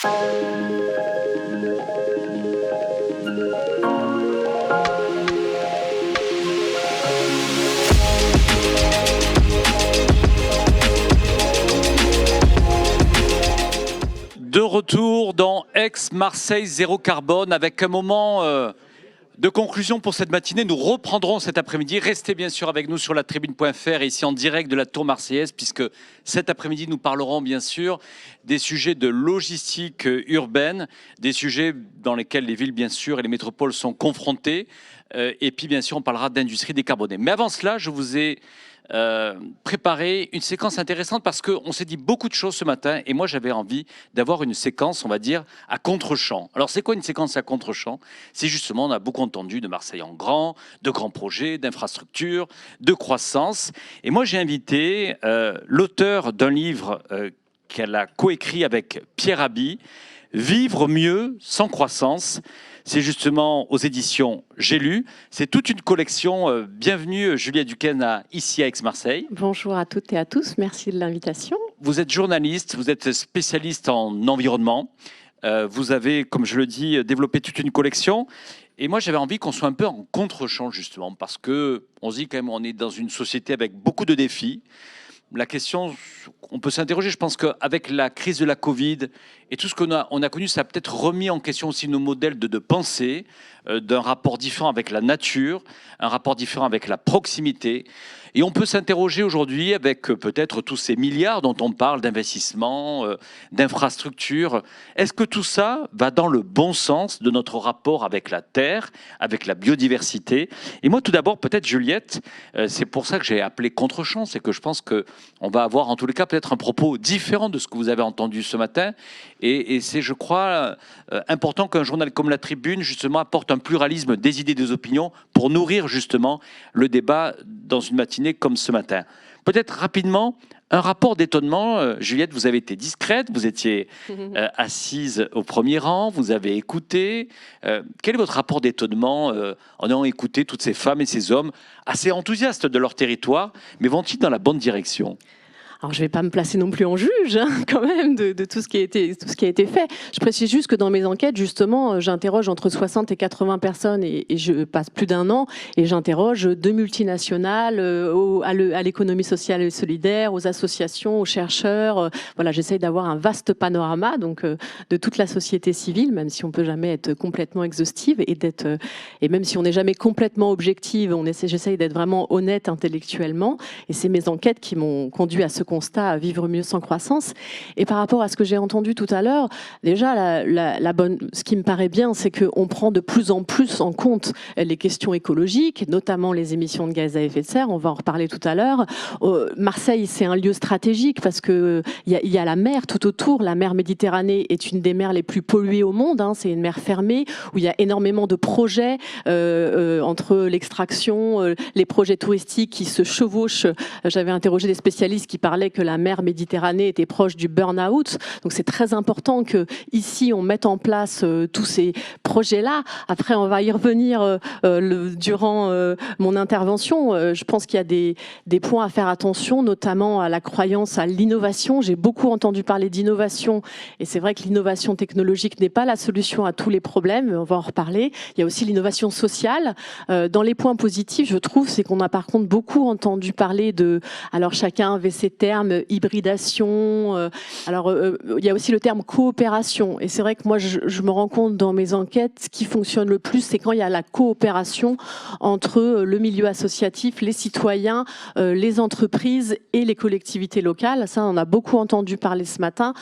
De retour dans Aix-Marseille Zéro Carbone avec un moment de conclusion pour cette matinée. Nous reprendrons cet après-midi. Restez bien sûr avec nous sur la tribune.fr et ici en direct de la Tour Marseillaise, puisque cet après-midi nous parlerons bien sûr des sujets de logistique urbaine, des sujets dans lesquels les villes bien sûr et les métropoles sont confrontées. Et puis bien sûr on parlera d'industrie décarbonée. Mais avant cela, je vous ai préparer une séquence intéressante parce qu'on s'est dit beaucoup de choses ce matin et moi j'avais envie d'avoir une séquence, on va dire, à contre-champ. Alors c'est quoi une séquence à contre-champ? C'est justement, on a beaucoup entendu de Marseille en grand, de grands projets, d'infrastructures, de croissance. Et moi j'ai invité l'auteur d'un livre qu'elle a coécrit avec Pierre Rabhi, Vivre mieux sans croissance. C'est justement aux éditions J'ai lu. C'est toute une collection. Bienvenue Juliette Duquesne ici à Aix-Marseille. Bonjour à toutes et à tous, merci de l'invitation. Vous êtes journaliste, vous êtes spécialiste en environnement. Vous avez, comme je le dis, développé toute une collection. Et moi, j'avais envie qu'on soit un peu en contre-champ justement, parce qu'on se dit quand même on est dans une société avec beaucoup de défis. La question, on peut s'interroger, je pense qu'avec la crise de la Covid et tout ce qu'on a connu, ça a peut-être remis en question aussi nos modèles de pensée, d'un rapport différent avec la nature, un rapport différent avec la proximité. Et on peut s'interroger aujourd'hui avec peut-être tous ces milliards dont on parle d'investissements, d'infrastructures. Est-ce que tout ça va dans le bon sens de notre rapport avec la Terre, avec la biodiversité? Et moi, tout d'abord, peut-être Juliette, c'est pour ça que j'ai appelé contre-champ, c'est que je pense qu'on va avoir en tous les cas peut-être un propos différent de ce que vous avez entendu ce matin. Et c'est, je crois, important qu'un journal comme La Tribune, justement, apporte un pluralisme des idées, des opinions pour nourrir, justement, le débat dans une matinée comme ce matin. Peut-être rapidement, un rapport d'étonnement. Juliette, vous avez été discrète, vous étiez assise au premier rang, vous avez écouté. Quel est votre rapport d'étonnement en ayant écouté toutes ces femmes et ces hommes assez enthousiastes de leur territoire, mais vont-ils dans la bonne direction ? Alors, je ne vais pas me placer non plus en juge, quand même, de tout ce qui a été fait. Je précise juste que dans mes enquêtes, justement, j'interroge entre 60 et 80 personnes et je passe plus d'un an et j'interroge 2 multinationales, à l'économie sociale et solidaire, aux associations, aux chercheurs. Voilà, j'essaye d'avoir un vaste panorama donc de toute la société civile, même si on peut jamais être complètement exhaustive et même si on n'est jamais complètement objective, j'essaye d'être vraiment honnête intellectuellement. Et c'est mes enquêtes qui m'ont conduit à ce constat à vivre mieux sans croissance. Et par rapport à ce que j'ai entendu tout à l'heure, déjà, ce qui me paraît bien, c'est qu'on prend de plus en plus en compte les questions écologiques, notamment les émissions de gaz à effet de serre. On va en reparler tout à l'heure. Marseille, c'est un lieu stratégique parce qu'il y a la mer tout autour. La mer Méditerranée est une des mers les plus polluées au monde. C'est une mer fermée où il y a énormément de projets entre l'extraction, les projets touristiques qui se chevauchent. J'avais interrogé des spécialistes qui parlait que la mer Méditerranée était proche du burn-out. Donc c'est très important que ici on mette en place tous ces projets-là. Après, on va y revenir durant mon intervention. Je pense qu'il y a des points à faire attention, notamment à la croyance à l'innovation. J'ai beaucoup entendu parler d'innovation et c'est vrai que l'innovation technologique n'est pas la solution à tous les problèmes. On va en reparler. Il y a aussi l'innovation sociale. Dans les points positifs, je trouve, c'est qu'on a par contre beaucoup entendu parler de... Alors chacun avait ses termes, hybridation, il y a aussi le terme coopération. Et c'est vrai que moi, je me rends compte dans mes enquêtes, ce qui fonctionne le plus, c'est quand il y a la coopération entre le milieu associatif, les citoyens, les entreprises et les collectivités locales. Ça, on a beaucoup entendu parler ce matin.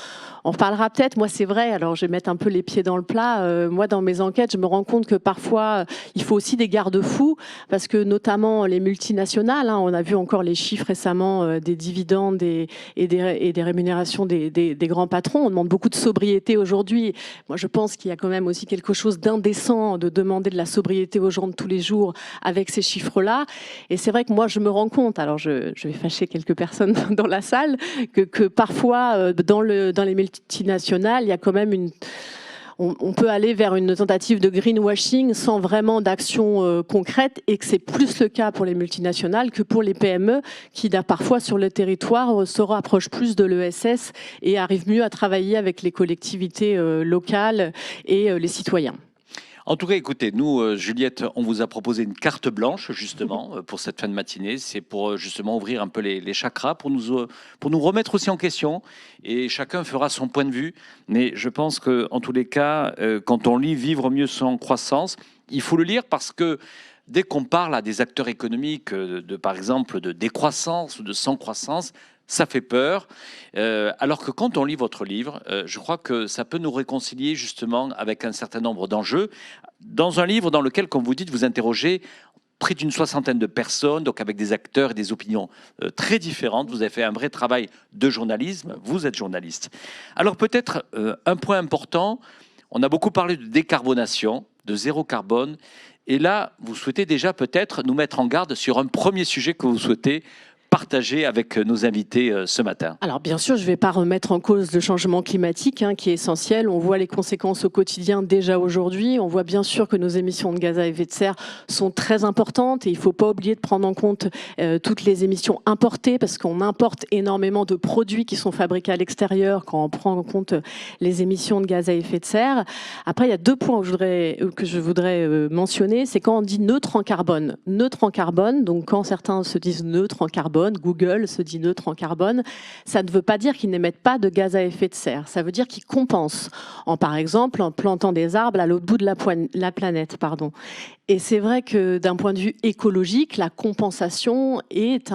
On reparlera peut-être, moi c'est vrai, alors je vais mettre un peu les pieds dans le plat. Moi, dans mes enquêtes, je me rends compte que parfois, il faut aussi des garde-fous, parce que notamment les multinationales, on a vu encore les chiffres récemment des dividendes et des rémunérations des grands patrons. On demande beaucoup de sobriété aujourd'hui. Moi, je pense qu'il y a quand même aussi quelque chose d'indécent de demander de la sobriété aux gens de tous les jours avec ces chiffres-là. Et c'est vrai que moi, je me rends compte, alors je vais fâcher quelques personnes dans la salle, que parfois, dans les multinationales, il y a quand même on peut aller vers une tentative de greenwashing sans vraiment d'action concrète, et que c'est plus le cas pour les multinationales que pour les PME qui, parfois sur le territoire, se rapprochent plus de l'ESS et arrivent mieux à travailler avec les collectivités locales et les citoyens. En tout cas, écoutez, nous, Juliette, on vous a proposé une carte blanche, justement, pour cette fin de matinée. C'est pour, justement, ouvrir un peu les chakras, pour nous remettre aussi en question. Et chacun fera son point de vue. Mais je pense qu'en tous les cas, quand on lit « Vivre mieux sans croissance », il faut le lire parce que dès qu'on parle à des acteurs économiques, par exemple, de décroissance ou de sans croissance, ça fait peur. Alors que quand on lit votre livre, je crois que ça peut nous réconcilier justement avec un certain nombre d'enjeux. Dans un livre dans lequel, comme vous dites, vous interrogez près d'une soixantaine de personnes, donc avec des acteurs et des opinions très différentes. Vous avez fait un vrai travail de journalisme. Vous êtes journaliste. Alors peut-être un point important, on a beaucoup parlé de décarbonation, de zéro carbone. Et là, vous souhaitez déjà peut-être nous mettre en garde sur un premier sujet que vous souhaitez partager avec nos invités ce matin. Alors bien sûr, je ne vais pas remettre en cause le changement climatique qui est essentiel. On voit les conséquences au quotidien déjà aujourd'hui. On voit bien sûr que nos émissions de gaz à effet de serre sont très importantes et il ne faut pas oublier de prendre en compte toutes les émissions importées parce qu'on importe énormément de produits qui sont fabriqués à l'extérieur quand on prend en compte les émissions de gaz à effet de serre. Après, il y a deux points que je voudrais mentionner. C'est quand on dit neutre en carbone. Neutre en carbone, donc quand certains se disent neutre en carbone, Google se dit neutre en carbone, ça ne veut pas dire qu'ils n'émettent pas de gaz à effet de serre. Ça veut dire qu'ils compensent, par exemple, en plantant des arbres à l'autre bout de la planète. Et c'est vrai que d'un point de vue écologique, la compensation est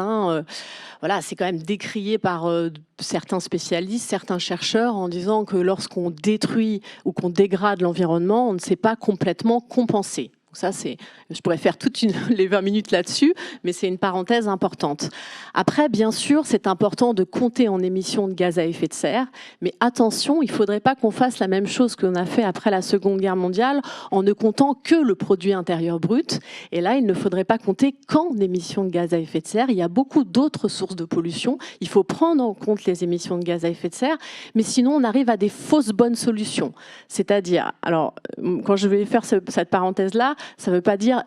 c'est quand même décrié par certains spécialistes, certains chercheurs, en disant que lorsqu'on détruit ou qu'on dégrade l'environnement, on ne sait pas complètement compenser. Ça, je pourrais faire toutes les 20 minutes là-dessus, mais c'est une parenthèse importante. Après, bien sûr, c'est important de compter en émissions de gaz à effet de serre, mais attention, il ne faudrait pas qu'on fasse la même chose qu'on a fait après la Seconde Guerre mondiale en ne comptant que le produit intérieur brut. Et là, il ne faudrait pas compter qu'en émissions de gaz à effet de serre. Il y a beaucoup d'autres sources de pollution. Il faut prendre en compte les émissions de gaz à effet de serre, mais sinon, on arrive à des fausses bonnes solutions. C'est-à-dire, alors, quand je vais faire cette parenthèse-là, ça ne veut pas dire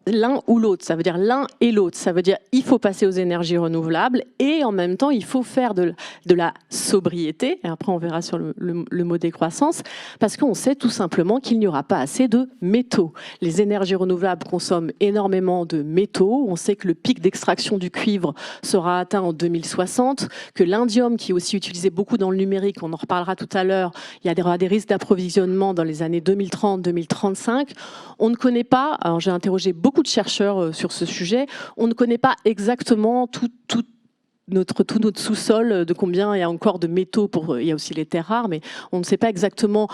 l'un ou l'autre, ça veut dire l'un et l'autre. Ça veut dire il faut passer aux énergies renouvelables et en même temps, il faut faire de la sobriété. Et après, on verra sur le mot décroissance, parce qu'on sait tout simplement qu'il n'y aura pas assez de métaux. Les énergies renouvelables consomment énormément de métaux. On sait que le pic d'extraction du cuivre sera atteint en 2060, que l'indium, qui est aussi utilisé beaucoup dans le numérique, on en reparlera tout à l'heure, il y aura des risques d'approvisionnement dans les années 2030-2035. On ne connaît pas, alors j'ai interrogé beaucoup de chercheurs sur ce sujet, on ne connaît pas exactement tout notre sous-sol, de combien il y a encore de métaux, il y a aussi les terres rares, mais on ne sait pas exactement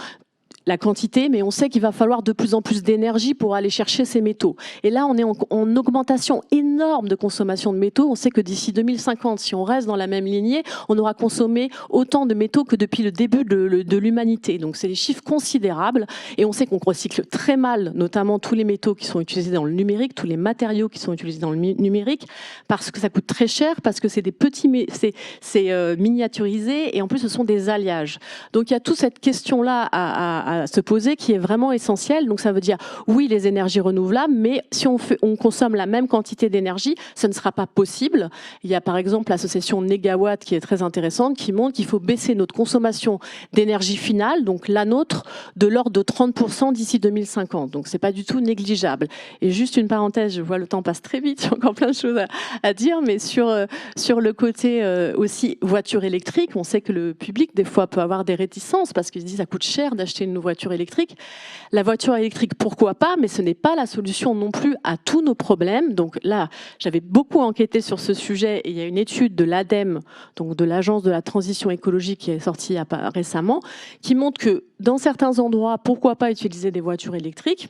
la quantité, mais on sait qu'il va falloir de plus en plus d'énergie pour aller chercher ces métaux. Et là, on est en augmentation énorme de consommation de métaux. On sait que d'ici 2050, si on reste dans la même lignée, on aura consommé autant de métaux que depuis le début de l'humanité. Donc, c'est des chiffres considérables. Et on sait qu'on recycle très mal, notamment tous les métaux qui sont utilisés dans le numérique, tous les matériaux qui sont utilisés dans le numérique, parce que ça coûte très cher, parce que c'est des petits, c'est miniaturisé, et en plus, ce sont des alliages. Donc, il y a toute cette question-là à se poser qui est vraiment essentielle. Donc ça veut dire oui les énergies renouvelables, mais si on consomme la même quantité d'énergie, ça ne sera pas possible. Il y a par exemple l'association Negawatt qui est très intéressante, qui montre qu'il faut baisser notre consommation d'énergie finale, donc la nôtre, de l'ordre de 30% d'ici 2050. Donc c'est pas du tout négligeable. Et juste une parenthèse, je vois le temps passe très vite, j'ai encore plein de choses à dire, mais sur le côté aussi voiture électrique, on sait que le public des fois peut avoir des réticences parce qu'il se dit ça coûte cher d'acheter une voiture électrique. La voiture électrique, pourquoi pas, mais ce n'est pas la solution non plus à tous nos problèmes. Donc là, j'avais beaucoup enquêté sur ce sujet et il y a une étude de l'ADEME, donc de l'Agence de la transition écologique qui est sortie récemment, qui montre que dans certains endroits, pourquoi pas utiliser des voitures électriques.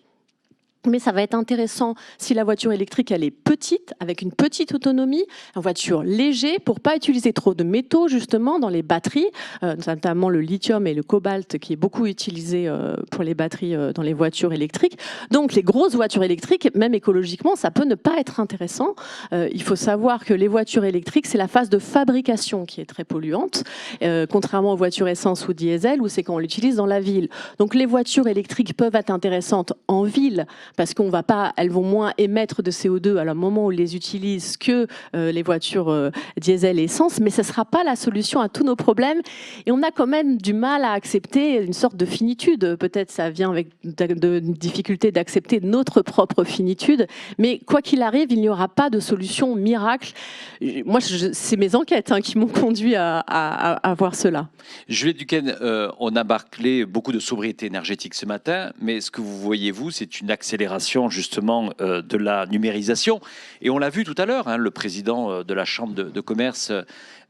Mais ça va être intéressant si la voiture électrique elle est petite, avec une petite autonomie, une voiture légère pour pas utiliser trop de métaux justement dans les batteries, notamment le lithium et le cobalt qui est beaucoup utilisé pour les batteries dans les voitures électriques. Donc les grosses voitures électriques, même écologiquement, ça peut ne pas être intéressant. Il faut savoir que les voitures électriques, c'est la phase de fabrication qui est très polluante, contrairement aux voitures essence ou diesel où c'est quand on l'utilise dans la ville. Donc les voitures électriques peuvent être intéressantes en ville, parce elles vont moins émettre de CO2 à le moment où on les utilise que les voitures diesel et essence, mais ce ne sera pas la solution à tous nos problèmes. Et on a quand même du mal à accepter une sorte de finitude. Peut-être ça vient avec une difficulté d'accepter notre propre finitude, mais quoi qu'il arrive, il n'y aura pas de solution miracle. Moi, c'est mes enquêtes qui m'ont conduit à voir cela. Juliette Duquesne, on a parlé beaucoup de sobriété énergétique ce matin, mais ce que vous voyez, vous, c'est une accélération justement de la numérisation. Et on l'a vu tout à l'heure, le président de la Chambre de commerce,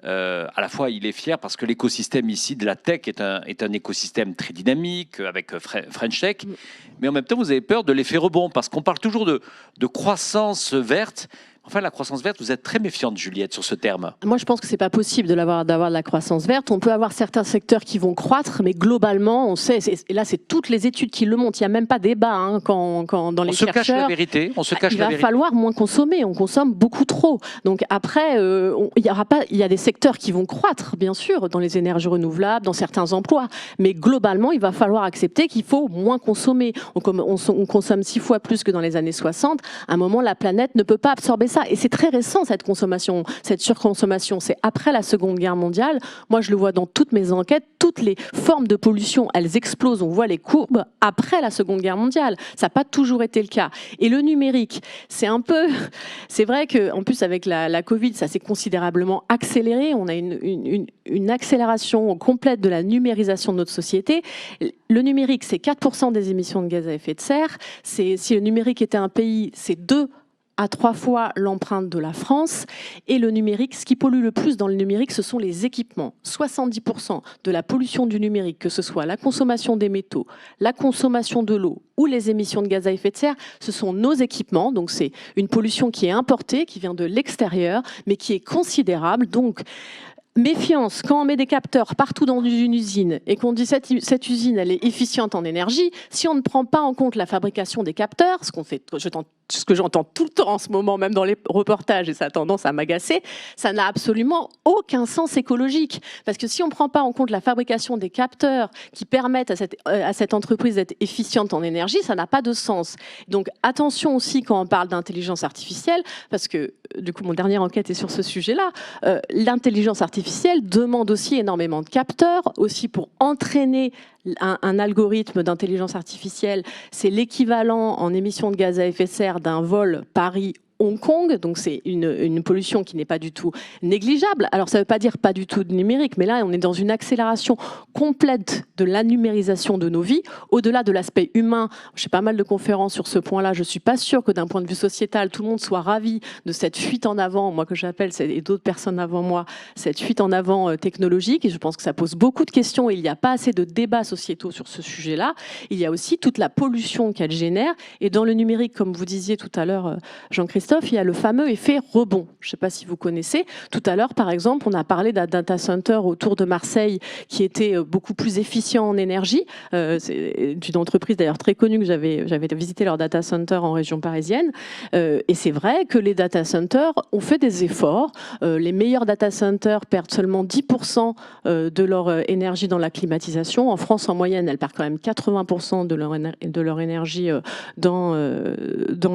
à la fois il est fier parce que l'écosystème ici de la tech est un écosystème très dynamique avec French Tech, mais en même temps vous avez peur de l'effet rebond parce qu'on parle toujours de croissance verte. Enfin, la croissance verte, vous êtes très méfiante, Juliette, sur ce terme. Moi, je pense que c'est pas possible d'avoir de la croissance verte. On peut avoir certains secteurs qui vont croître, mais globalement, on sait, et là, c'est toutes les études qui le montrent. Il n'y a même pas débat quand dans les chercheurs. On se cache la vérité. Il va falloir moins consommer. On consomme beaucoup trop. Donc après, il y a des secteurs qui vont croître, bien sûr, dans les énergies renouvelables, dans certains emplois. Mais globalement, il va falloir accepter qu'il faut moins consommer. On consomme 6 fois plus que dans les années 60. À un moment, la planète ne peut pas absorber ça. Et c'est très récent, cette consommation, cette surconsommation. C'est après la Seconde Guerre mondiale. Moi, je le vois dans toutes mes enquêtes. Toutes les formes de pollution, elles explosent. On voit les courbes après la Seconde Guerre mondiale. Ça n'a pas toujours été le cas. Et le numérique, c'est vrai qu'en plus, avec la Covid, ça s'est considérablement accéléré. On a une accélération complète de la numérisation de notre société. Le numérique, c'est 4% des émissions de gaz à effet de serre. Si le numérique était un pays, c'est 2 à 3 fois l'empreinte de la France. Et le numérique, ce qui pollue le plus dans le numérique, ce sont les équipements. 70% de la pollution du numérique, que ce soit la consommation des métaux, la consommation de l'eau ou les émissions de gaz à effet de serre, ce sont nos équipements. Donc c'est une pollution qui est importée, qui vient de l'extérieur, mais qui est considérable. Donc méfiance, quand on met des capteurs partout dans une usine et qu'on dit cette usine elle est efficiente en énergie, si on ne prend pas en compte la fabrication des capteurs, ce que j'entends tout le temps en ce moment, même dans les reportages, et ça a tendance à m'agacer, ça n'a absolument aucun sens écologique. Parce que si on ne prend pas en compte la fabrication des capteurs qui permettent à cette entreprise d'être efficiente en énergie, ça n'a pas de sens. Donc attention aussi quand on parle d'intelligence artificielle, parce que du coup mon dernière enquête est sur ce sujet-là, l'intelligence artificielle demande aussi énormément de capteurs, aussi pour entraîner un algorithme d'intelligence artificielle, c'est l'équivalent en émissions de gaz à effet de serre d'un vol Paris-Hong Kong, donc c'est une pollution qui n'est pas du tout négligeable. Alors ça ne veut pas dire pas du tout de numérique, mais là on est dans une accélération complète de la numérisation de nos vies, au-delà de l'aspect humain. J'ai pas mal de conférences sur ce point-là, je ne suis pas sûre que d'un point de vue sociétal, tout le monde soit ravi de cette fuite en avant, moi que j'appelle, et d'autres personnes avant moi, cette fuite en avant technologique, et je pense que ça pose beaucoup de questions, et il n'y a pas assez de débats sociétaux sur ce sujet-là. Il y a aussi toute la pollution qu'elle génère, et dans le numérique, comme vous disiez tout à l'heure, Jean-Christophe, il y a le fameux effet rebond. Je ne sais pas si vous connaissez. Tout à l'heure, par exemple, on a parlé d'un data center autour de Marseille qui était beaucoup plus efficient en énergie. C'est une entreprise d'ailleurs très connue que j'avais visité leur data center en région parisienne. Et c'est vrai que les data centers ont fait des efforts. Les meilleurs data centers perdent seulement 10% de leur énergie dans la climatisation. En France, en moyenne, elles perdent quand même 80% de leur énergie dans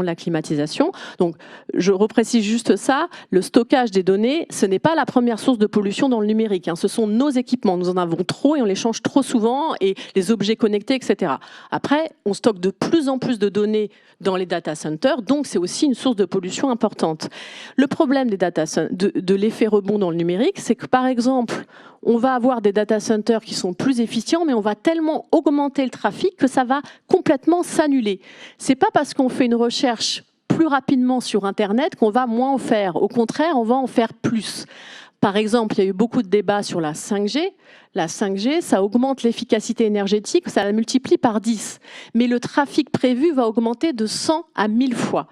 la climatisation. Donc, je reprécise juste ça, le stockage des données, ce n'est pas la première source de pollution dans le numérique. Ce sont nos équipements, nous en avons trop et on les change trop souvent, et les objets connectés, etc. Après, on stocke de plus en plus de données dans les data centers, donc c'est aussi une source de pollution importante. Le problème de l'effet rebond dans le numérique, c'est que par exemple, on va avoir des data centers qui sont plus efficients, mais on va tellement augmenter le trafic que ça va complètement s'annuler. C'est pas parce qu'on fait une recherche plus rapidement sur Internet qu'on va moins en faire. Au contraire, on va en faire plus. Par exemple, il y a eu beaucoup de débats sur la 5G. la 5G, ça augmente l'efficacité énergétique, ça la multiplie par 10. Mais le trafic prévu va augmenter de 100 à 1000 fois.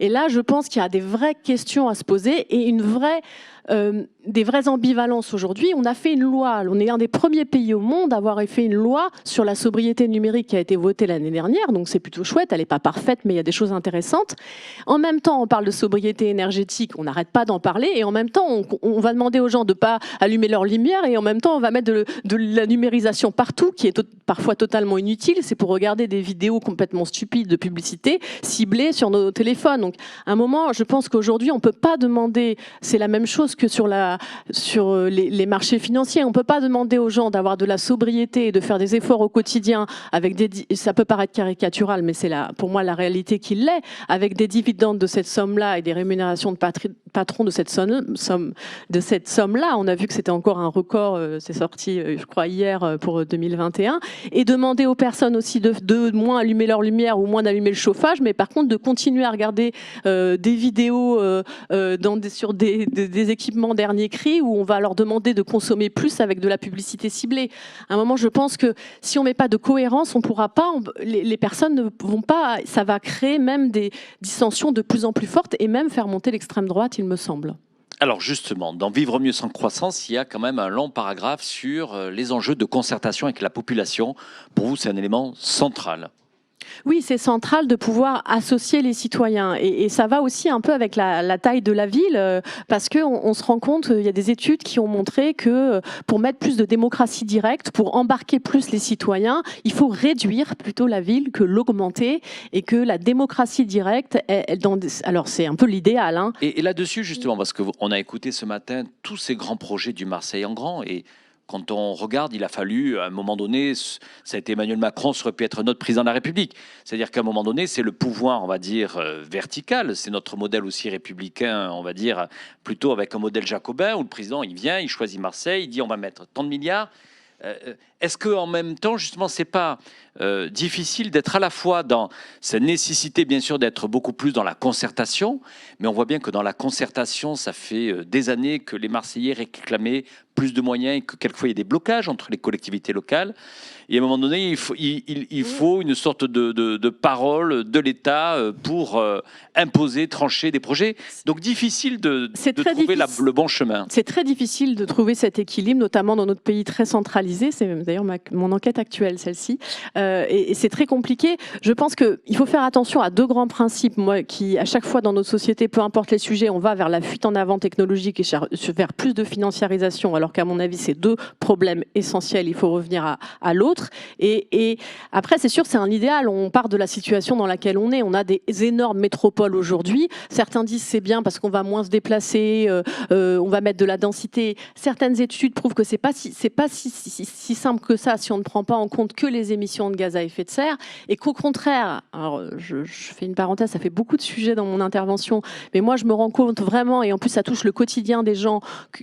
Et là, je pense qu'il y a des vraies questions à se poser et des vraies ambivalences aujourd'hui. On a fait une loi, on est un des premiers pays au monde à avoir fait une loi sur la sobriété numérique qui a été votée l'année dernière, donc c'est plutôt chouette, elle n'est pas parfaite, mais il y a des choses intéressantes. En même temps, on parle de sobriété énergétique, on n'arrête pas d'en parler, et en même temps, on va demander aux gens de ne pas allumer leur lumière, et en même temps, on va mettre de la numérisation partout, qui est parfois totalement inutile, c'est pour regarder des vidéos complètement stupides de publicité ciblées sur nos téléphones. Donc, à un moment, je pense qu'aujourd'hui, on ne peut pas demander, c'est la même chose que sur les marchés financiers. On ne peut pas demander aux gens d'avoir de la sobriété et de faire des efforts au quotidien avec ça peut paraître caricatural, mais c'est pour moi la réalité qui l'est, avec des dividendes de cette somme-là et des rémunérations de patrons de cette somme-là. On a vu que c'était encore un record, c'est sorti, je crois, hier pour 2021. Et demander aux personnes aussi de moins allumer leur lumière ou moins d'allumer le chauffage, mais par contre de continuer à regarder des vidéos sur des équipements dernier cri où on va leur demander de consommer plus avec de la publicité ciblée. À un moment, je pense que si on met pas de cohérence, on pourra pas, les personnes ne vont pas, ça va créer même des dissensions de plus en plus fortes et même faire monter l'extrême droite, il me semble. Alors justement, dans Vivre mieux sans croissance, il y a quand même un long paragraphe sur les enjeux de concertation avec la population. Pour vous, c'est un élément central. Oui, c'est central de pouvoir associer les citoyens et ça va aussi un peu avec la taille de la ville parce qu'on se rend compte, il y a des études qui ont montré que pour mettre plus de démocratie directe, pour embarquer plus les citoyens, il faut réduire plutôt la ville que l'augmenter et que la démocratie directe, alors c'est un peu l'idéal. Hein. Et là-dessus justement, parce qu'on a écouté ce matin tous ces grands projets du Marseille en grand et quand on regarde, il a fallu, à un moment donné, ça a été Emmanuel Macron, ça aurait pu être notre président de la République. C'est-à-dire qu'à un moment donné, c'est le pouvoir, on va dire, vertical. C'est notre modèle aussi républicain, on va dire, plutôt avec un modèle jacobin, où le président, il vient, il choisit Marseille, il dit on va mettre tant de milliards. Est-ce qu'en même temps, justement, c'est pas difficile d'être à la fois dans cette nécessité, bien sûr, d'être beaucoup plus dans la concertation, mais on voit bien que dans la concertation, ça fait des années que les Marseillais réclamaient plus de moyens et que quelquefois il y a des blocages entre les collectivités locales. Et à un moment donné, il faut une sorte de parole de l'État pour imposer, trancher des projets. Donc difficile de trouver le bon chemin. C'est très difficile de trouver cet équilibre, notamment dans notre pays très centralisé. C'est d'ailleurs mon enquête actuelle, celle-ci. Et c'est très compliqué. Je pense qu'il faut faire attention à deux grands principes, moi, qui, à chaque fois dans nos sociétés, peu importe les sujets, on va vers la fuite en avant technologique et vers plus de financiarisation, alors qu'à mon avis, c'est deux problèmes essentiels. Il faut revenir à l'autre. Et après, c'est sûr, c'est un idéal. On part de la situation dans laquelle on est. On a des énormes métropoles aujourd'hui. Certains disent c'est bien parce qu'on va moins se déplacer, on va mettre de la densité. Certaines études prouvent que c'est pas si simple que ça si on ne prend pas en compte que les émissions de gaz à effet de serre, et qu'au contraire, alors je fais une parenthèse, ça fait beaucoup de sujets dans mon intervention, mais moi je me rends compte vraiment, et en plus ça touche le quotidien des gens,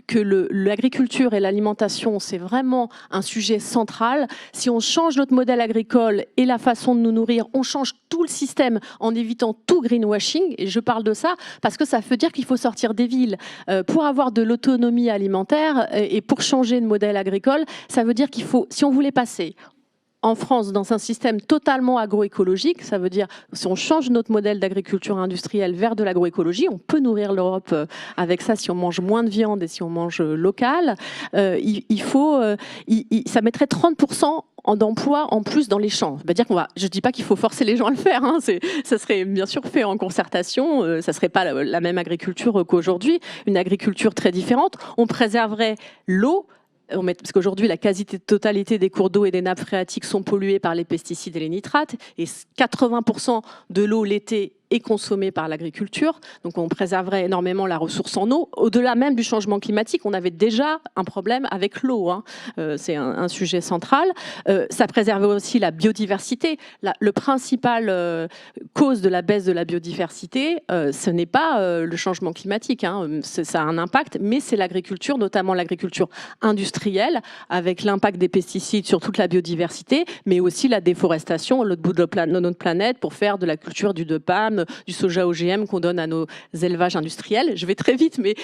que l'agriculture et l'alimentation, c'est vraiment un sujet central. Si on change notre modèle agricole et la façon de nous nourrir, on change tout le système en évitant tout greenwashing, et je parle de ça parce que ça veut dire qu'il faut sortir des villes. Pour avoir de l'autonomie alimentaire et pour changer de modèle agricole, ça veut dire qu'il faut, si on voulait passer en France dans un système totalement agroécologique, ça veut dire si on change notre modèle d'agriculture industrielle vers de l'agroécologie, on peut nourrir l'Europe avec ça si on mange moins de viande et si on mange local. Ça mettrait 30% d'emplois en plus dans les champs. C'est-à-dire je ne dis pas qu'il faut forcer les gens à le faire, hein, ça serait bien sûr fait en concertation, ça ne serait pas la même agriculture qu'aujourd'hui, une agriculture très différente. On préserverait l'eau, parce qu'aujourd'hui, la quasi-totalité des cours d'eau et des nappes phréatiques sont polluées par les pesticides et les nitrates, et 80% de l'eau l'été est consommée par l'agriculture, donc on préserverait énormément la ressource en eau. Au-delà même du changement climatique, on avait déjà un problème avec l'eau, hein. C'est un sujet central. Ça préservait aussi la biodiversité. Le principal cause de la baisse de la biodiversité, ce n'est pas le changement climatique, hein. Ça a un impact, mais c'est l'agriculture, notamment l'agriculture industrielle, avec l'impact des pesticides sur toute la biodiversité, mais aussi la déforestation à l'autre bout de notre planète pour faire de la culture du de palme, donne du soja OGM, qu'on donne à nos élevages industriels. Je vais très vite, mais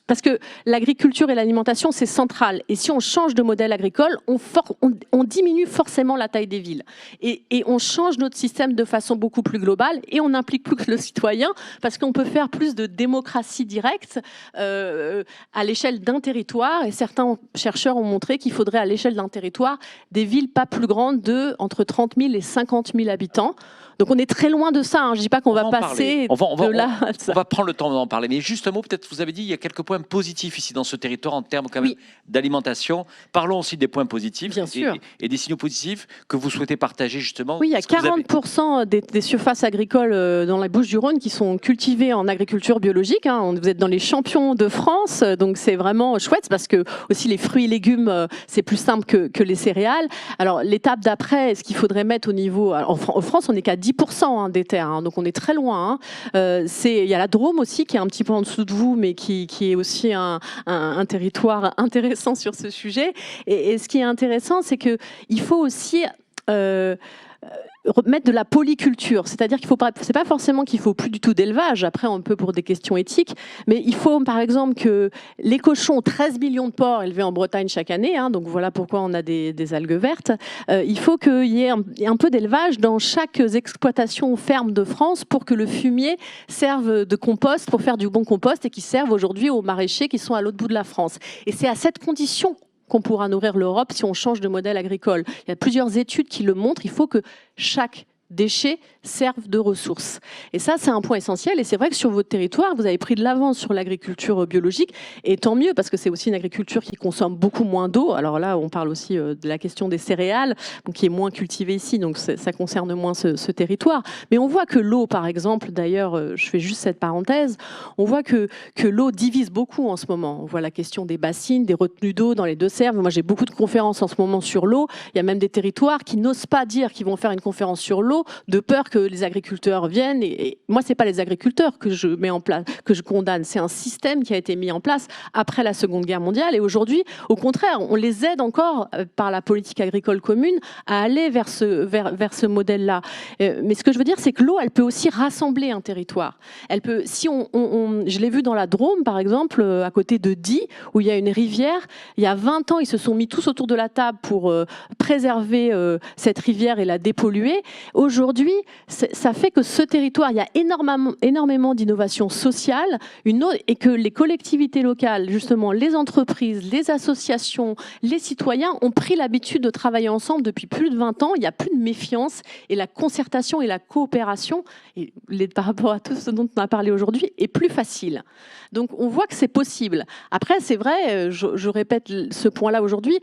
parce que l'agriculture et l'alimentation, c'est central. Et si on change de modèle agricole, on diminue forcément la taille des villes. Et on change notre système de façon beaucoup plus globale et on n'implique plus que le citoyen parce qu'on peut faire plus de démocratie directe à l'échelle d'un territoire. Et certains chercheurs ont montré qu'il faudrait à l'échelle d'un territoire des villes pas plus grandes de entre 30 000 et 50 000 habitants. Donc on est très loin de ça. Hein. Je ne dis pas qu'on va passer de là à ça. On va prendre le temps d'en parler. Mais juste un mot, peut-être vous avez dit il y a quelques points positifs ici dans ce territoire en termes quand même d'alimentation. Parlons aussi des points positifs et des signaux positifs que vous souhaitez partager justement. Oui, il y a 40% des surfaces agricoles dans la Bouches-du-Rhône qui sont cultivées en agriculture biologique. Hein. Vous êtes dans les champions de France, donc c'est vraiment chouette parce que aussi les fruits et légumes, c'est plus simple que les céréales. Alors l'étape d'après, ce qu'il faudrait mettre au niveau... En France, on n'est qu'à 10% des terres, hein, donc on est très loin. Hein. Il y a la Drôme aussi qui est un petit peu en dessous de vous, mais qui est aussi un territoire intéressant sur ce sujet. Et ce qui est intéressant, c'est qu'il faut aussi... mettre de la polyculture, c'est-à-dire qu'il faut pas, c'est pas forcément qu'il faut plus du tout d'élevage, après on peut pour des questions éthiques, mais il faut par exemple que les cochons, 13 millions de porcs élevés en Bretagne chaque année, hein, donc voilà pourquoi on a des algues vertes, il faut qu'il y ait un peu d'élevage dans chaque exploitation ferme de France pour que le fumier serve de compost, pour faire du bon compost et qui serve aujourd'hui aux maraîchers qui sont à l'autre bout de la France. Et c'est à cette condition qu'on pourra nourrir l'Europe si on change de modèle agricole. Il y a plusieurs études qui le montrent. Il faut que chaque déchet servent de ressources. Et ça, c'est un point essentiel. Et c'est vrai que sur votre territoire, vous avez pris de l'avance sur l'agriculture biologique. Et tant mieux, parce que c'est aussi une agriculture qui consomme beaucoup moins d'eau. Alors là, on parle aussi de la question des céréales, donc qui est moins cultivée ici. Donc ça concerne moins ce territoire. Mais on voit que l'eau, par exemple, d'ailleurs, je fais juste cette parenthèse, on voit que l'eau divise beaucoup en ce moment. On voit la question des bassines, des retenues d'eau dans les Deux-Sèvres. Moi, j'ai beaucoup de conférences en ce moment sur l'eau. Il y a même des territoires qui n'osent pas dire qu'ils vont faire une conférence sur l'eau, de peur que les agriculteurs viennent. Et moi, c'est pas les agriculteurs que je mets en place, que je condamne. C'est un système qui a été mis en place après la Seconde Guerre mondiale. Et aujourd'hui, au contraire, on les aide encore par la politique agricole commune à aller vers ce modèle-là. Mais ce que je veux dire, c'est que l'eau, elle peut aussi rassembler un territoire. Elle peut, si je l'ai vu dans la Drôme, par exemple, à côté de Die, où il y a une rivière. Il y a 20 ans, ils se sont mis tous autour de la table pour préserver cette rivière et la dépolluer. Aujourd'hui, ça fait que ce territoire, il y a énormément d'innovations sociales et que les collectivités locales, justement, les entreprises, les associations, les citoyens ont pris l'habitude de travailler ensemble depuis plus de 20 ans. Il n'y a plus de méfiance et la concertation et la coopération, par rapport à tout ce dont on a parlé aujourd'hui, est plus facile. Donc on voit que c'est possible. Après, c'est vrai, je répète ce point-là aujourd'hui,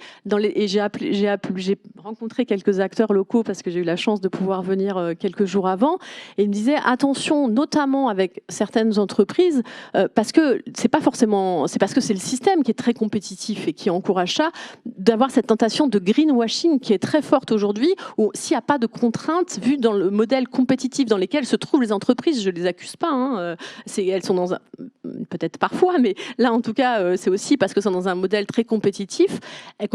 et j'ai rencontré quelques acteurs locaux parce que j'ai eu la chance de pouvoir venir quelques jours avant, et ils me disaient attention, notamment avec certaines entreprises, parce que c'est parce que c'est le système qui est très compétitif et qui encourage ça, d'avoir cette tentation de greenwashing qui est très forte aujourd'hui, où s'il n'y a pas de contraintes, vu dans le modèle compétitif dans lequel se trouvent les entreprises, je ne les accuse pas, hein, elles sont dans peut-être parfois, mais là en tout cas c'est aussi parce que sont dans un modèle très compétitif, il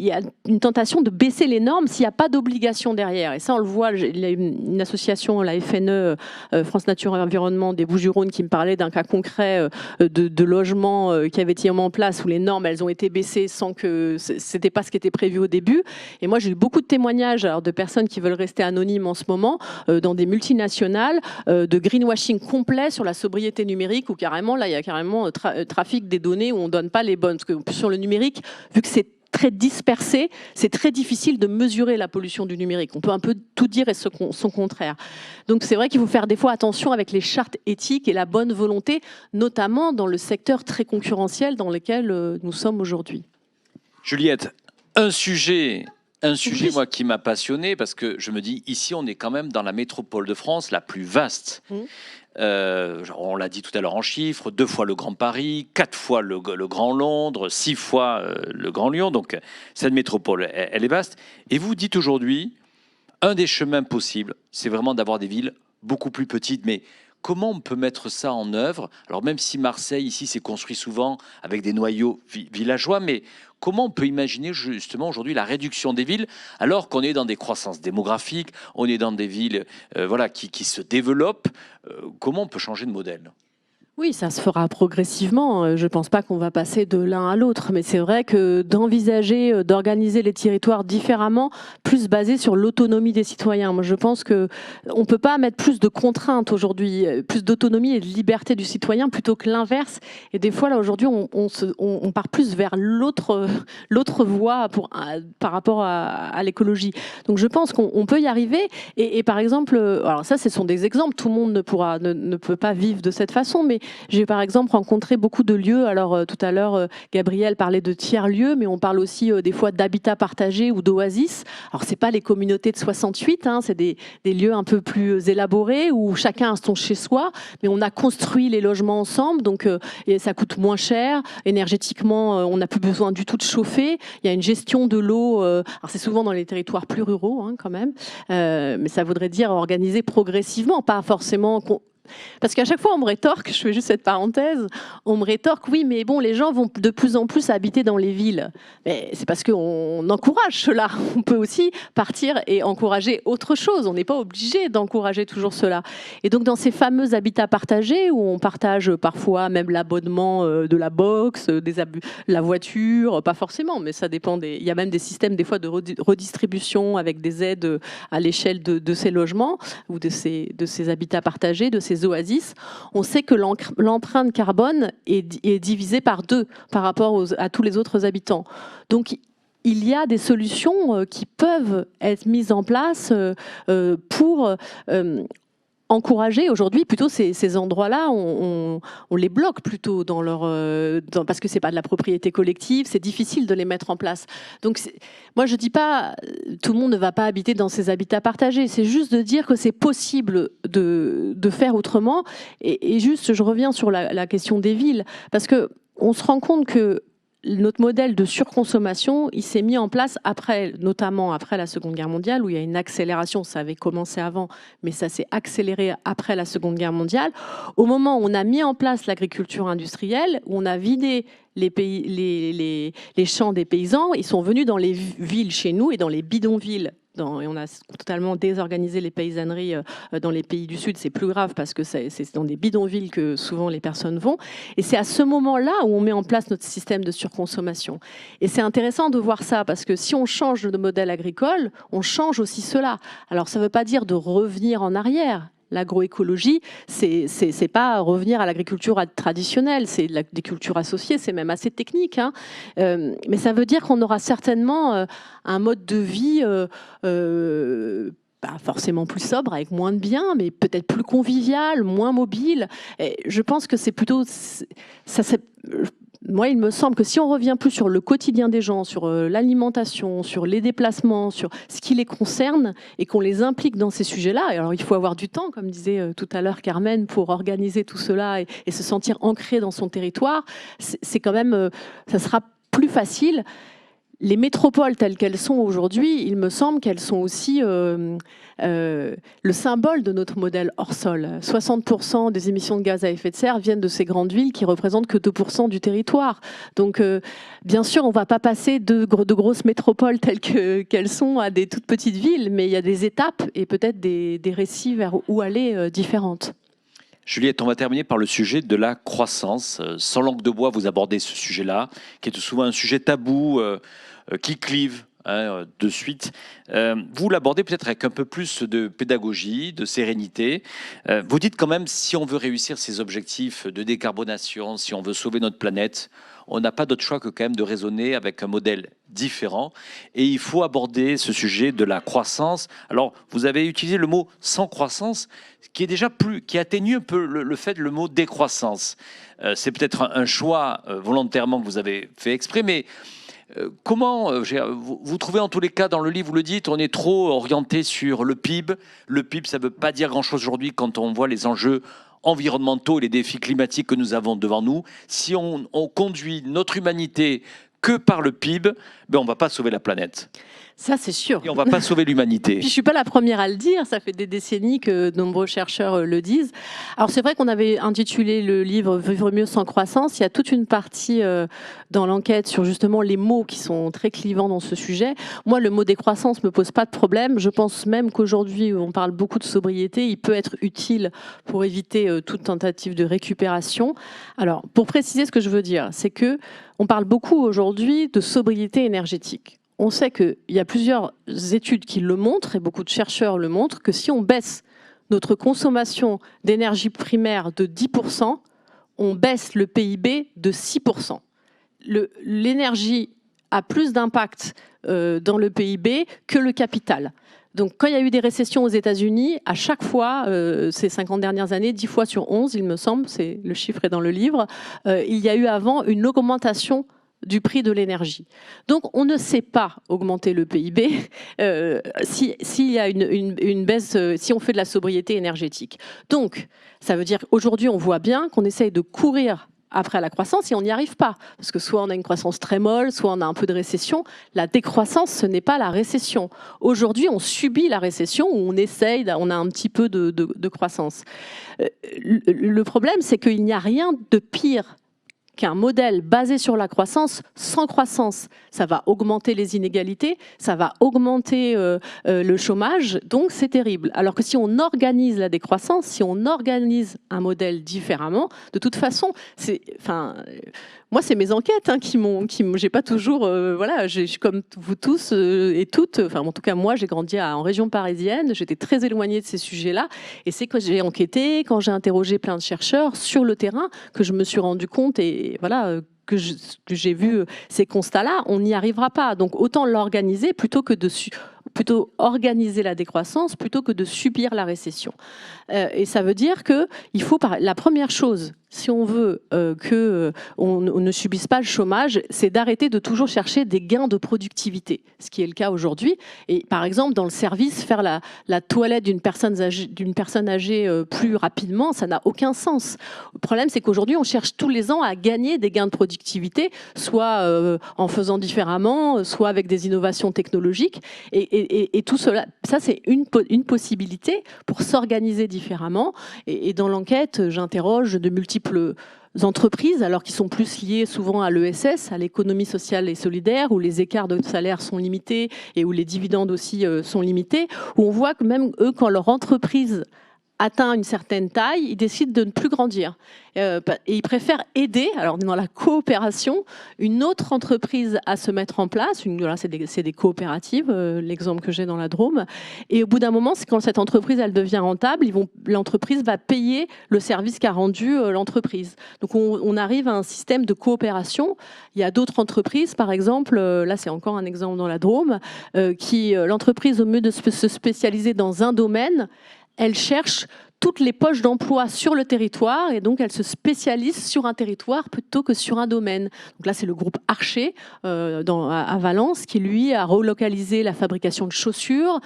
y a une tentation de baisser les normes s'il n'y a pas d'obligation derrière. Et ça, on le voit, il y a une association, la FNE, France Nature et Environnement des Bouches-du-Rhône, qui me parlait d'un cas concret de logement qui avait été mis en place où les normes, elles ont été baissées sans que c'était pas ce qui était prévu au début. Et moi, j'ai eu beaucoup de témoignages de personnes qui veulent rester anonymes en ce moment, dans des multinationales, de greenwashing complet sur la sobriété numérique, où carrément, là, il y a carrément trafic des données où on donne pas les bonnes. Parce que sur le numérique, vu que c'est très dispersé, c'est très difficile de mesurer la pollution du numérique. On peut un peu tout dire et son contraire. Donc c'est vrai qu'il faut faire des fois attention avec les chartes éthiques et la bonne volonté, notamment dans le secteur très concurrentiel dans lequel nous sommes aujourd'hui. Juliette, un sujet moi qui m'a passionné, parce que je me dis, ici on est quand même dans la métropole de France la plus vaste. On l'a dit tout à l'heure en chiffres, 2 fois le Grand Paris, 4 fois le Grand Londres, 6 fois le Grand Lyon. Donc cette métropole, elle est vaste. Et vous dites aujourd'hui, un des chemins possibles, c'est vraiment d'avoir des villes beaucoup plus petites, mais comment on peut mettre ça en œuvre? Alors même si Marseille, ici, s'est construit souvent avec des noyaux villageois, mais comment on peut imaginer justement aujourd'hui la réduction des villes alors qu'on est dans des croissances démographiques, on est dans des villes voilà, qui se développent? Comment on peut changer de modèle? Oui, ça se fera progressivement. Je ne pense pas qu'on va passer de l'un à l'autre, mais c'est vrai que d'envisager, d'organiser les territoires différemment, plus basé sur l'autonomie des citoyens. Moi, je pense qu'on ne peut pas mettre plus de contraintes aujourd'hui, plus d'autonomie et de liberté du citoyen plutôt que l'inverse. Et des fois, là, aujourd'hui, on part plus vers l'autre voie par rapport à l'écologie. Donc, je pense qu'on peut y arriver. Et par exemple, alors ça, ce sont des exemples. Tout le monde ne peut pas vivre de cette façon, mais j'ai par exemple rencontré beaucoup de lieux. Alors tout à l'heure, Gabriel parlait de tiers-lieux, mais on parle aussi des fois d'habitat partagé ou d'oasis. Alors c'est pas les communautés de 68, hein, c'est des lieux un peu plus élaborés où chacun a son chez-soi, mais on a construit les logements ensemble, donc et ça coûte moins cher. Énergétiquement, on n'a plus besoin du tout de chauffer. Il y a une gestion de l'eau. Alors c'est souvent dans les territoires plus ruraux, hein, quand même, mais ça voudrait dire organiser progressivement, pas forcément. Parce qu'à chaque fois, on me rétorque, je fais juste cette parenthèse, on me rétorque, oui, mais bon, les gens vont de plus en plus habiter dans les villes. Mais c'est parce qu'on encourage cela. On peut aussi partir et encourager autre chose. On n'est pas obligé d'encourager toujours cela. Et donc, dans ces fameux habitats partagés, où on partage parfois même l'abonnement de la box, la voiture, pas forcément, mais ça dépend. Il y a même des systèmes, des fois, de redistribution avec des aides à l'échelle de ces logements ou de ces habitats partagés, de ces oasis. On sait que l'empreinte carbone est divisée par 2 par rapport à tous les autres habitants. Donc, il y a des solutions qui peuvent être mises en place pour encourager aujourd'hui plutôt ces endroits-là, on les bloque plutôt parce que c'est pas de la propriété collective, c'est difficile de les mettre en place. Donc moi je dis pas tout le monde ne va pas habiter dans ces habitats partagés, c'est juste de dire que c'est possible de faire autrement. Et juste je reviens sur la question des villes, parce que on se rend compte que notre modèle de surconsommation, il s'est mis en place notamment après la Seconde Guerre mondiale, où il y a une accélération. Ça avait commencé avant, mais ça s'est accéléré après la Seconde Guerre mondiale. Au moment où on a mis en place l'agriculture industrielle, où on a vidé les champs des paysans, ils sont venus dans les villes chez nous et dans les bidonvilles. Et on a totalement désorganisé les paysanneries dans les pays du Sud. C'est plus grave parce que c'est dans des bidonvilles que souvent les personnes vont. Et c'est à ce moment-là où on met en place notre système de surconsommation. Et c'est intéressant de voir ça parce que si on change de modèle agricole, on change aussi cela. Alors ça ne veut pas dire de revenir en arrière. L'agroécologie, c'est pas revenir à l'agriculture traditionnelle, c'est de l'agriculture associée, c'est même assez technique, hein. Mais ça veut dire qu'on aura certainement un mode de vie pas forcément plus sobre, avec moins de biens, mais peut-être plus convivial, moins mobile. Et je pense que c'est plutôt... Moi, il me semble que si on revient plus sur le quotidien des gens, sur l'alimentation, sur les déplacements, sur ce qui les concerne, et qu'on les implique dans ces sujets-là, et alors il faut avoir du temps, comme disait tout à l'heure Carmen, pour organiser tout cela et se sentir ancré dans son territoire, c'est quand même, ça sera plus facile. Les métropoles telles qu'elles sont aujourd'hui, il me semble qu'elles sont aussi le symbole de notre modèle hors sol. 60% des émissions de gaz à effet de serre viennent de ces grandes villes qui représentent que 2% du territoire. Donc, bien sûr, on ne va pas passer de grosses métropoles telles qu'elles sont à des toutes petites villes, mais il y a des étapes et peut-être des récits vers où aller différentes. Juliette, on va terminer par le sujet de la croissance. Sans langue de bois, vous abordez ce sujet-là, qui est souvent un sujet tabou, qui clive de suite. Vous l'abordez peut-être avec un peu plus de pédagogie, de sérénité. Vous dites quand même, si on veut réussir ces objectifs de décarbonation, si on veut sauver notre planète, on n'a pas d'autre choix que quand même de raisonner avec un modèle différent. Et il faut aborder ce sujet de la croissance. Alors, vous avez utilisé le mot sans croissance, qui est déjà qui atténue un peu le mot décroissance. C'est peut-être un choix volontairement que vous avez fait exprès, mais comment, vous trouvez en tous les cas dans le livre, vous le dites, on est trop orienté sur le PIB. Le PIB, ça ne veut pas dire grand-chose aujourd'hui quand on voit les enjeux environnementaux et les défis climatiques que nous avons devant nous. Si on conduit notre humanité que par le PIB, ben, on ne va pas sauver la planète. Ça, c'est sûr. Et on ne va pas sauver l'humanité. Je ne suis pas la première à le dire, ça fait des décennies que de nombreux chercheurs le disent. Alors c'est vrai qu'on avait intitulé le livre « Vivre mieux sans croissance ». Il y a toute une partie dans l'enquête sur justement les mots qui sont très clivants dans ce sujet. Moi, le mot décroissance ne me pose pas de problème. Je pense même qu'aujourd'hui, on parle beaucoup de sobriété, il peut être utile pour éviter toute tentative de récupération. Alors, pour préciser ce que je veux dire, c'est que on parle beaucoup aujourd'hui de sobriété énergétique. On sait qu'il y a plusieurs études qui le montrent, et beaucoup de chercheurs le montrent, que si on baisse notre consommation d'énergie primaire de 10%, on baisse le PIB de 6%. L'énergie a plus d'impact dans le PIB que le capital. Donc, quand il y a eu des récessions aux États-Unis, à chaque fois, ces 50 dernières années, 10 fois sur 11, il me semble, le chiffre est dans le livre, il y a eu avant une augmentation du prix de l'énergie. Donc, on ne sait pas augmenter le PIB s'il y a une baisse, si on fait de la sobriété énergétique. Donc, ça veut dire qu'aujourd'hui, on voit bien qu'on essaye de courir après la croissance et on n'y arrive pas. Parce que soit on a une croissance très molle, soit on a un peu de récession. La décroissance, ce n'est pas la récession. Aujourd'hui, on subit la récession où on essaye, on a un petit peu de croissance. Le problème, c'est qu'il n'y a rien de pire qu'un modèle basé sur la croissance sans croissance. Ça va augmenter les inégalités, ça va augmenter le chômage, donc c'est terrible. Alors que si on organise la décroissance, si on organise un modèle différemment, de toute façon, moi c'est mes enquêtes j'ai pas toujours, voilà, comme vous tous et toutes, enfin en tout cas moi j'ai grandi en région parisienne, j'étais très éloignée de ces sujets-là, et c'est quand j'ai enquêté, quand j'ai interrogé plein de chercheurs sur le terrain que je me suis rendu compte et voilà que j'ai vu ces constats-là, on n'y arrivera pas. Donc autant l'organiser plutôt organiser la décroissance plutôt que de subir la récession. Et ça veut dire que il faut la première chose, si on veut qu'on ne subisse pas le chômage, c'est d'arrêter de toujours chercher des gains de productivité, ce qui est le cas aujourd'hui. Et par exemple, dans le service, faire la toilette d'une personne âgée plus rapidement, ça n'a aucun sens. Le problème, c'est qu'aujourd'hui, on cherche tous les ans à gagner des gains de productivité, soit en faisant différemment, soit avec des innovations technologiques. Et tout cela, ça c'est une possibilité pour s'organiser différemment. Et dans l'enquête, j'interroge de multiples entreprises, alors qui sont plus liées souvent à l'ESS, à l'économie sociale et solidaire, où les écarts de salaire sont limités et où les dividendes aussi sont limités, où on voit que même eux, quand leur entreprise atteint une certaine taille, ils décident de ne plus grandir. Et ils préfèrent aider, alors dans la coopération, une autre entreprise à se mettre en place. Là, c'est des coopératives, l'exemple que j'ai dans la Drôme. Et au bout d'un moment, c'est quand cette entreprise elle devient rentable, l'entreprise va payer le service qu'a rendu l'entreprise. Donc on arrive à un système de coopération. Il y a d'autres entreprises, par exemple, là c'est encore un exemple dans la Drôme, l'entreprise, au lieu de se spécialiser dans un domaine, elle cherche toutes les poches d'emploi sur le territoire et donc elle se spécialise sur un territoire plutôt que sur un domaine. Donc là, c'est le groupe Archer à Valence qui, lui, a relocalisé la fabrication de chaussures,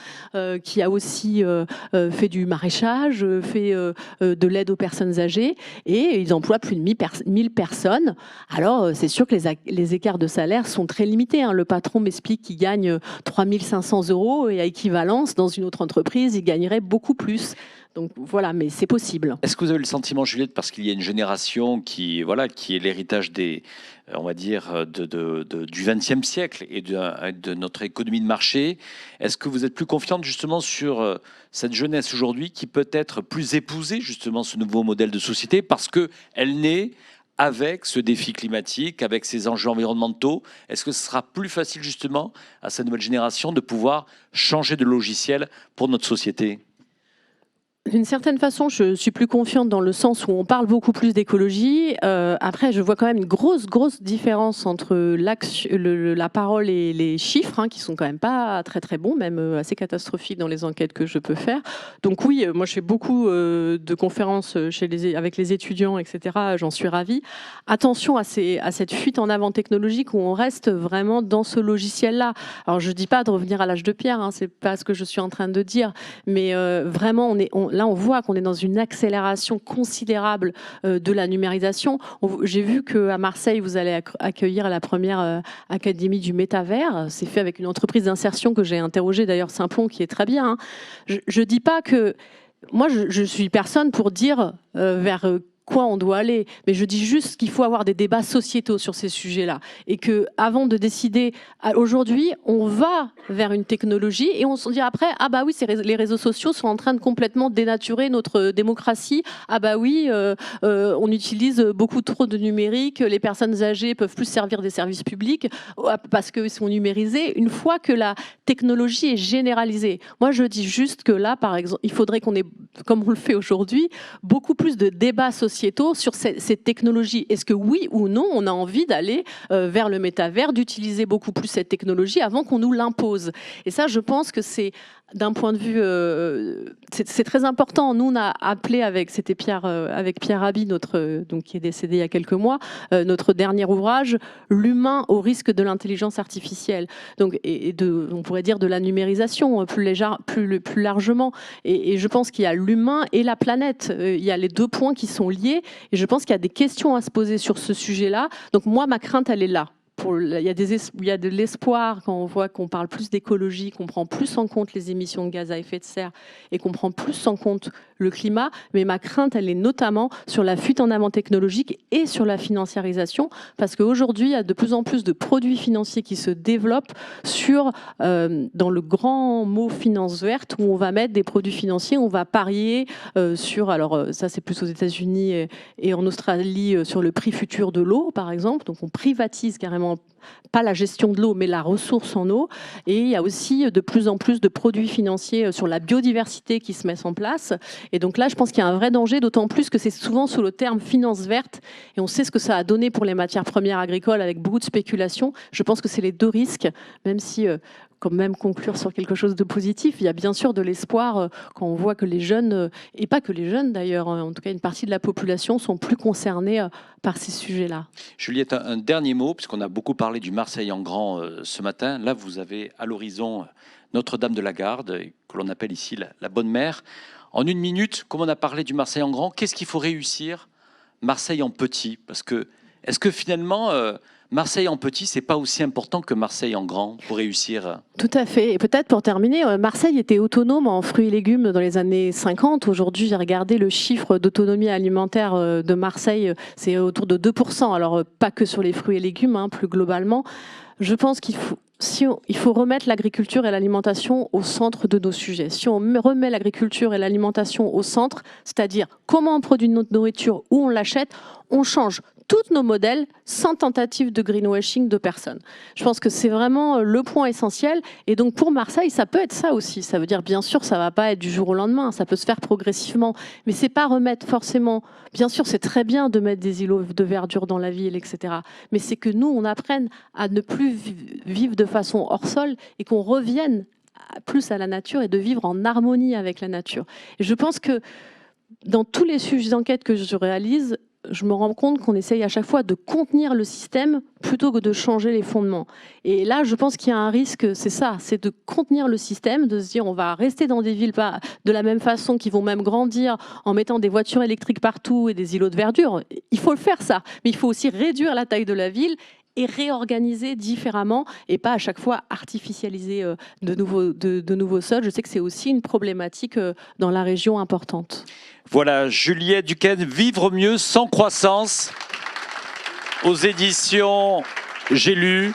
qui a aussi fait du maraîchage, fait de l'aide aux personnes âgées et ils emploient plus de 1000 personnes. Alors, c'est sûr que les écarts de salaire sont très limités. Hein. Le patron m'explique qu'il gagne 3 500 € et à équivalence, dans une autre entreprise, il gagnerait beaucoup plus. Donc voilà, mais c'est possible. Est-ce que vous avez le sentiment, Juliette, parce qu'il y a une génération qui est l'héritage on va dire, du XXe siècle et de notre économie de marché, est-ce que vous êtes plus confiante justement sur cette jeunesse aujourd'hui qui peut être plus épouser justement ce nouveau modèle de société parce qu'elle naît avec ce défi climatique, avec ces enjeux environnementaux? Est-ce que ce sera plus facile justement à cette nouvelle génération de pouvoir changer de logiciel pour notre société? D'une certaine façon, je suis plus confiante dans le sens où on parle beaucoup plus d'écologie. Après, je vois quand même une grosse différence entre la parole et les chiffres, hein, qui sont quand même pas très très bons, même assez catastrophiques dans les enquêtes que je peux faire. Donc oui, moi je fais beaucoup de conférences avec les étudiants, etc. J'en suis ravie. Attention à cette fuite en avant technologique où on reste vraiment dans ce logiciel-là. Alors je dis pas de revenir à l'âge de pierre, hein, c'est pas ce que je suis en train de dire, mais vraiment là, on voit qu'on est dans une accélération considérable de la numérisation. J'ai vu qu'à Marseille, vous allez accueillir la première académie du métavers. C'est fait avec une entreprise d'insertion que j'ai interrogée, d'ailleurs, Simplon, qui est très bien. Hein. Je ne dis pas que... Moi, je suis personne pour dire vers quoi on doit aller, mais je dis juste qu'il faut avoir des débats sociétaux sur ces sujets-là et que avant de décider, aujourd'hui, on va vers une technologie et on se dit après, ah bah oui, les réseaux sociaux sont en train de complètement dénaturer notre démocratie. Ah bah oui, on utilise beaucoup trop de numérique, les personnes âgées peuvent plus servir des services publics parce qu'ils sont numérisés. Une fois que la technologie est généralisée, moi je dis juste que là, par exemple, il faudrait qu'on ait, comme on le fait aujourd'hui, beaucoup plus de débats sociétaux sur ces technologies. Est-ce que oui ou non, on a envie d'aller vers le métavers, d'utiliser beaucoup plus cette technologie avant qu'on nous l'impose? Et ça, je pense que c'est d'un point de vue, c'est très important. Nous, on a appelé c'était Pierre Rabhi, donc qui est décédé il y a quelques mois, notre dernier ouvrage, l'humain au risque de l'intelligence artificielle. Donc, on pourrait dire de la numérisation plus largement. Et je pense qu'il y a l'humain et la planète. Il y a les deux points qui sont liés. Et je pense qu'il y a des questions à se poser sur ce sujet-là. Donc moi, ma crainte, elle est là. Il y a de l'espoir quand on voit qu'on parle plus d'écologie, qu'on prend plus en compte les émissions de gaz à effet de serre et qu'on prend plus en compte le climat. Mais ma crainte, elle est notamment sur la fuite en avant technologique et sur la financiarisation, parce qu'aujourd'hui, il y a de plus en plus de produits financiers qui se développent dans le grand mot finance verte, où on va mettre des produits financiers, on va parier sur, alors ça c'est plus aux États-Unis et en Australie, sur le prix futur de l'eau, par exemple. Donc on privatise carrément pas la gestion de l'eau, mais la ressource en eau. Et il y a aussi de plus en plus de produits financiers sur la biodiversité qui se mettent en place. Et donc là, je pense qu'il y a un vrai danger, d'autant plus que c'est souvent sous le terme finance verte. Et on sait ce que ça a donné pour les matières premières agricoles avec beaucoup de spéculation. Je pense que c'est les deux risques, même si... quand même conclure sur quelque chose de positif. Il y a bien sûr de l'espoir quand on voit que les jeunes, et pas que les jeunes d'ailleurs, en tout cas une partie de la population, sont plus concernés par ces sujets-là. Juliette, un dernier mot, puisqu'on a beaucoup parlé du Marseille en grand ce matin. Là, vous avez à l'horizon Notre-Dame de la Garde, que l'on appelle ici la Bonne Mère. En une minute, comme on a parlé du Marseille en grand, qu'est-ce qu'il faut réussir Marseille en petit? Parce que, est-ce que finalement... Marseille en petit, c'est pas aussi important que Marseille en grand pour réussir? Tout à fait. Et peut-être pour terminer, Marseille était autonome en fruits et légumes dans les années 50. Aujourd'hui, j'ai regardé le chiffre d'autonomie alimentaire de Marseille, c'est autour de 2%. Alors, pas que sur les fruits et légumes, hein, plus globalement. Je pense qu'il faut remettre l'agriculture et l'alimentation au centre de nos sujets. Si on remet l'agriculture et l'alimentation au centre, c'est-à-dire comment on produit notre nourriture, où on l'achète, on change tous nos modèles sans tentative de greenwashing de personne. Je pense que c'est vraiment le point essentiel. Et donc pour Marseille, ça peut être ça aussi. Ça veut dire, bien sûr, ça ne va pas être du jour au lendemain, ça peut se faire progressivement. Mais ce n'est pas remettre forcément... Bien sûr, c'est très bien de mettre des îlots de verdure dans la ville, etc. Mais c'est que nous, on apprenne à ne plus vivre de façon hors sol et qu'on revienne plus à la nature et de vivre en harmonie avec la nature. Et je pense que dans tous les sujets d'enquête que je réalise, je me rends compte qu'on essaye à chaque fois de contenir le système plutôt que de changer les fondements. Et là, je pense qu'il y a un risque, c'est ça, c'est de contenir le système, de se dire on va rester dans des villes de la même façon, qui vont même grandir en mettant des voitures électriques partout et des îlots de verdure. Il faut le faire ça, mais il faut aussi réduire la taille de la ville et réorganiser différemment et pas à chaque fois artificialiser de nouveaux sols. Je sais que c'est aussi une problématique dans la région importante. Voilà, Juliette Duquesne, Vivre mieux sans croissance, aux éditions J'ai lu.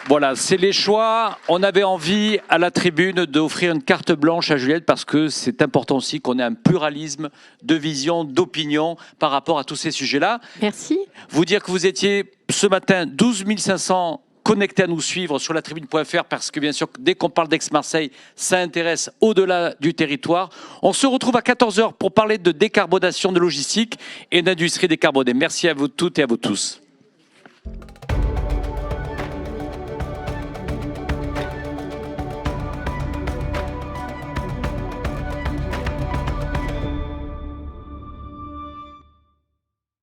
Voilà, c'est les choix. On avait envie à la tribune d'offrir une carte blanche à Juliette parce que c'est important aussi qu'on ait un pluralisme de vision, d'opinion par rapport à tous ces sujets-là. Merci. Vous dire que vous étiez ce matin 12 500 connectés à nous suivre sur latribune.fr parce que bien sûr, dès qu'on parle d'Aix-Marseille, ça intéresse au-delà du territoire. On se retrouve à 14h pour parler de décarbonation de logistique et d'industrie décarbonée. Merci à vous toutes et à vous tous.